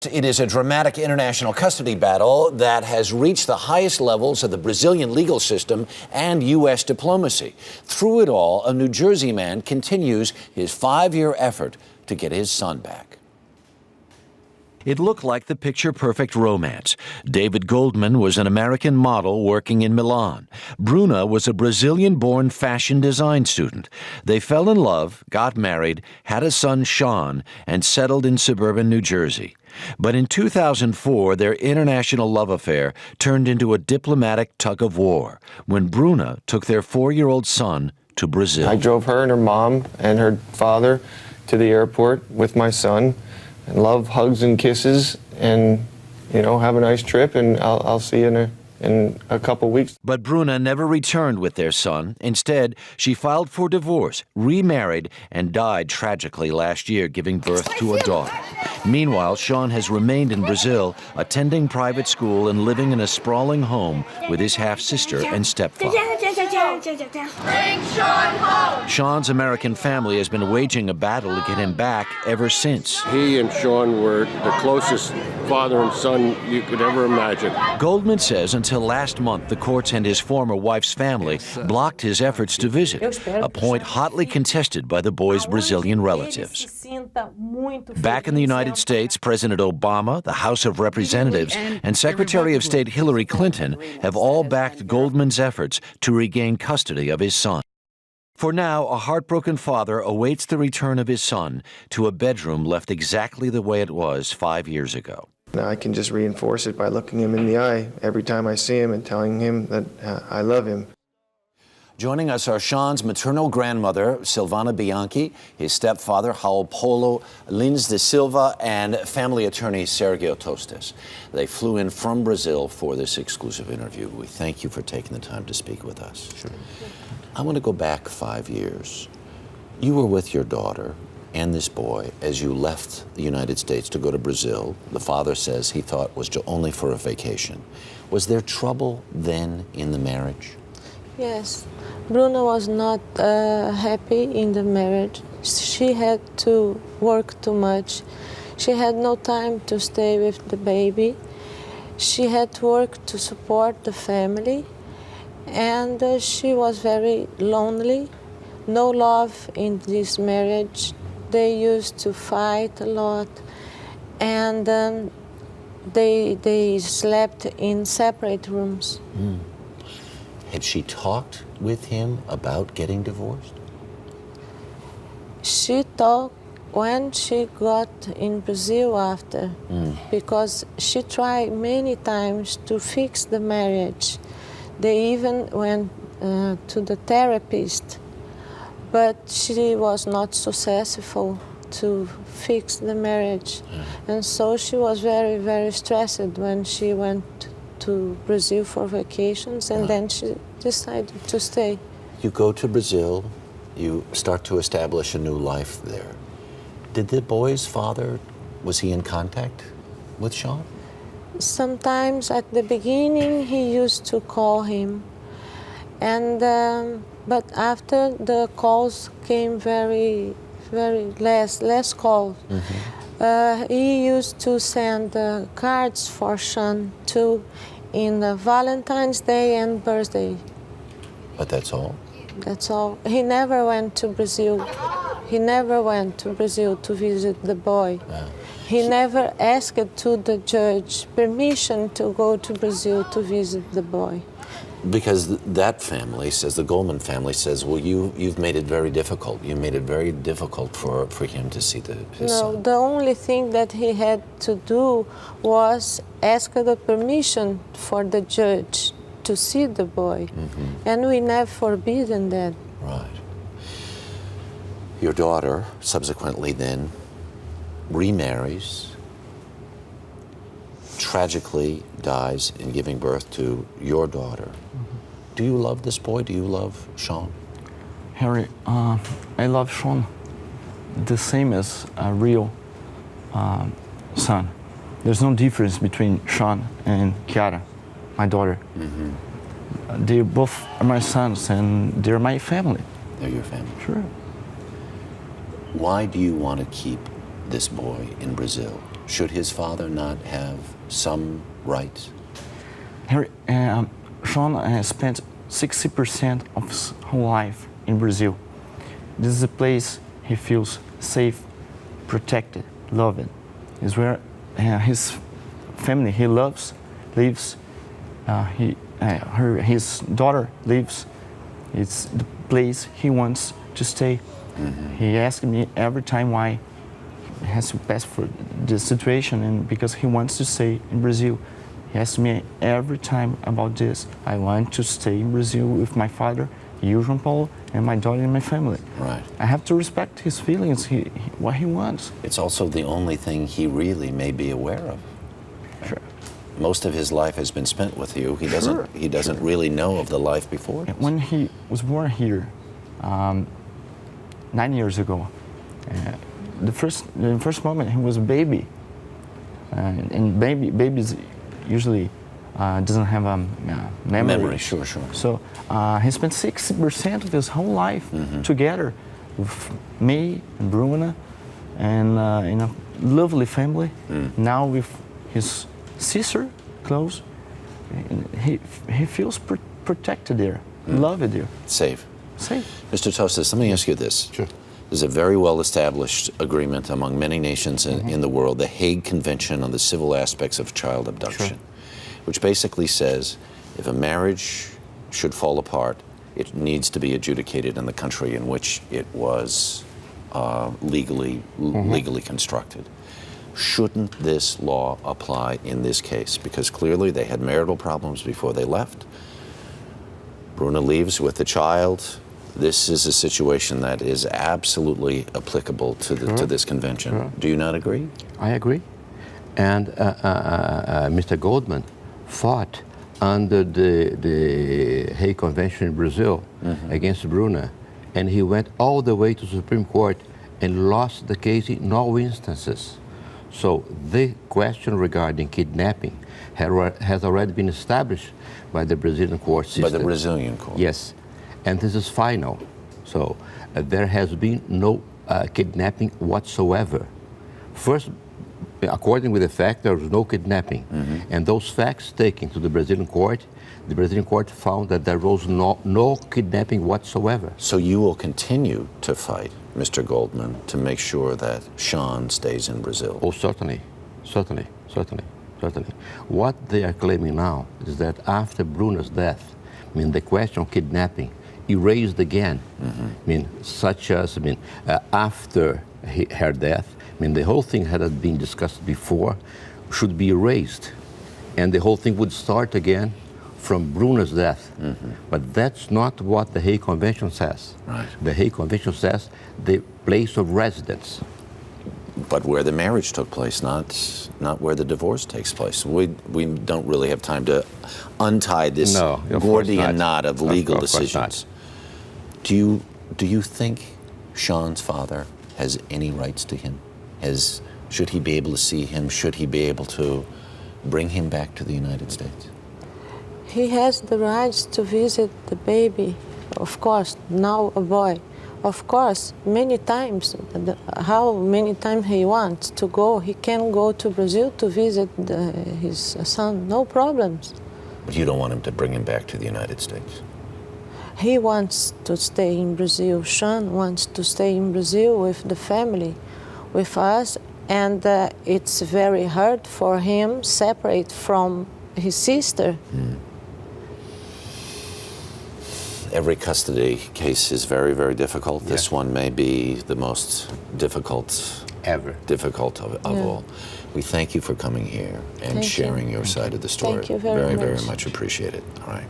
It is a dramatic international custody battle that has reached the highest levels of the Brazilian legal system and U.S. diplomacy. Through it all, a New Jersey man continues his 5-year effort to get his son back. It looked like the picture-perfect romance. David Goldman was an American model working in Milan. Bruna was a Brazilian-born fashion design student. They fell in love, got married, had a son, Sean, and settled in suburban New Jersey. But in 2004, their international love affair turned into a diplomatic tug-of-war when Bruna took their 4-year-old son to Brazil. I drove her and her mom and her father to the airport with my son. And love, hugs, and kisses, and, have a nice trip, and I'll see you in a couple weeks. But Bruna never returned with their son. Instead, she filed for divorce, remarried, and died tragically last year, giving birth to a daughter. Meanwhile, Sean has remained in Brazil, attending private school and living in a sprawling home with his half-sister and stepfather. Bring Sean home! Sean's American family has been waging a battle to get him back ever since. He and Sean were the closest father and son you could ever imagine. Goldman says until last month, the courts and his former wife's family blocked his efforts to visit, a point hotly contested by the boy's Brazilian relatives. Back in the United States, President Obama, the House of Representatives, and Secretary of State Hillary Clinton have all backed Goldman's efforts to regain custody of his son. For now, a heartbroken father awaits the return of his son to a bedroom left exactly the way it was 5 years ago. Now I can just reinforce it by looking him in the eye every time I see him and telling him that I love him. Joining us are Sean's maternal grandmother, Silvana Bianchi, his stepfather, Raul Paulo Lins de Silva, and family attorney Sergio Tostes. They flew in from Brazil for this exclusive interview. We thank you for taking the time to speak with us. Sure. I want to go back 5 years. You were with your daughter and this boy as you left the United States to go to Brazil. The father says he thought was only for a vacation. Was there trouble then in the marriage? Yes. Bruna was not happy in the marriage. She had to work too much. She had no time to stay with the baby. She had to work to support the family. And she was very lonely. No love in this marriage. They used to fight a lot. And they slept in separate rooms. Mm. Had she talked with him about getting divorced? She talked when she got in Brazil after, because she tried many times to fix the marriage. They even went to the therapist, but she was not successful to fix the marriage. And so she was very, very stressed when she went to Brazil for vacations, and then she decided to stay. You go to Brazil, you start to establish a new life there. Did the boy's father, was he in contact with Sean? Sometimes at the beginning he used to call him, and but after the calls came very less calls. He used to send cards for Sean too, in Valentine's Day and birthday. But that's all? That's all. He never went to Brazil. He never went to Brazil to visit the boy. He never asked to the judge permission to go to Brazil to visit the boy. Because that family says, the Goldman family says, well, you've made it very difficult. You made it very difficult for him to see his son. No, the only thing that he had to do was ask the permission for the judge to see the boy. And we never forbidden that. Right. Your daughter subsequently then remarries, tragically dies in giving birth to your daughter. Do you love this boy? Do you love Sean? Harry, I love Sean the same as a real son. There's no difference between Sean and Kiara, my daughter. They both are my sons and they're my family. They're your family? Sure. Why do you want to keep this boy in Brazil? Should his father not have some rights? Harry, Sean spent 60% of his whole life in Brazil. This is a place he feels safe, protected, loved. It's where his family he loves lives. His daughter lives. It's the place he wants to stay. He asks me every time why he has to pass for this situation, and because he wants to stay in Brazil. He asks me every time about this. I want to stay in Brazil with my father, you, João Paulo, and my daughter and my family. Right. I have to respect his feelings, what he wants. It's also the only thing he really may be aware of. Sure. Most of his life has been spent with you. He doesn't really know of the life before this. When he was born here, 9 years ago, the first moment he was a baby, and babies usually doesn't have a memory. Sure. So he spent 60% of his whole life together with me and Bruna, and in a lovely family. Now with his sister close, he feels protected there, loved there. Safe. Safe. Mr. Tostes, let me ask you this. Sure. There's a very well-established agreement among many nations in the world, the Hague Convention on the Civil Aspects of Child Abduction, which basically says if a marriage should fall apart, it needs to be adjudicated in the country in which it was legally constructed. Shouldn't this law apply in this case? Because clearly they had marital problems before they left. Bruna leaves with the child. This is a situation that is absolutely applicable to this convention. Do you not agree? I agree. And Mr. Goldman fought under the Hague Convention in Brazil against Bruna, and he went all the way to Supreme Court and lost the case in all instances. So the question regarding kidnapping has already been established by the Brazilian court system. By the Brazilian court. Yes, and this is final. So there has been no kidnapping whatsoever. First, according with the fact, there was no kidnapping. And those facts taken to the Brazilian court found that there was no kidnapping whatsoever. So you will continue to fight, Mr. Goldman, to make sure that Sean stays in Brazil? Oh, certainly. What they are claiming now is that after Bruna's death, the question of kidnapping erased again. Such as, after her death, the whole thing had been discussed before, should be erased. And the whole thing would start again from Bruna's death. But that's not what the Hague Convention says. Right. The Hague Convention says the place of residence. But where the marriage took place, not where the divorce takes place. We don't really have time to untie this Gordian knot of legal decisions. Do you think Sean's father has any rights to him? Should he be able to see him? Should he be able to bring him back to the United States? He has the rights to visit the baby, of course, now a boy. Of course, many times, how many times he wants to go, he can go to Brazil to visit his son, no problems. But you don't want him to bring him back to the United States? He wants to stay in Brazil. Sean wants to stay in Brazil with the family, with us, and it's very hard for him separate from his sister. Every custody case is very, very difficult. Yeah. This one may be the most difficult of all. We thank you for coming here and sharing your side of the story. Thank you very much. Very much appreciate it. All right.